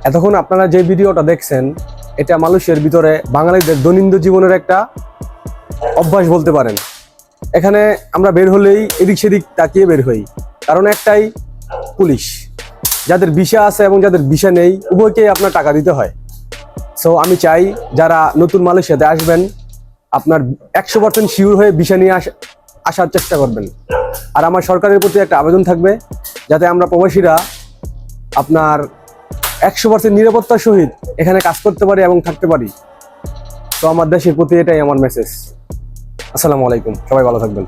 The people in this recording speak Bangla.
এতক্ষণ আপনারা যে ভিডিওটা দেখছেন এটা মালয়েশিয়ার ভিতরে বাঙালিদের দৈনন্দিন জীবনের একটা অভ্যাস বলতে পারেন। এখানে আমরা বের হলেই এদিক সেদিক তাকিয়ে বের হই, কারণ একটাই, পুলিশ। যাদের ভিসা আছে এবং যাদের ভিসা নেই উভয়কেই আপনার টাকা দিতে হয়। সো আমি চাই যারা নতুন মালয়েশিয়াতে আসবেন আপনার 100% শিওর হয়ে ভিসা নিয়ে আসার চেষ্টা করবেন। আর আমার সরকারের প্রতি একটা আবেদন থাকবে যাতে আমরা প্রবাসীরা আপনার 100% নিরাপত্তার সহিত এখানে কাজ করতে পারি এবং থাকতে পারি। তো আমার দেশের প্রতি এটাই আমার মেসেজ। আসসালামু আলাইকুম, সবাই ভালো থাকবেন।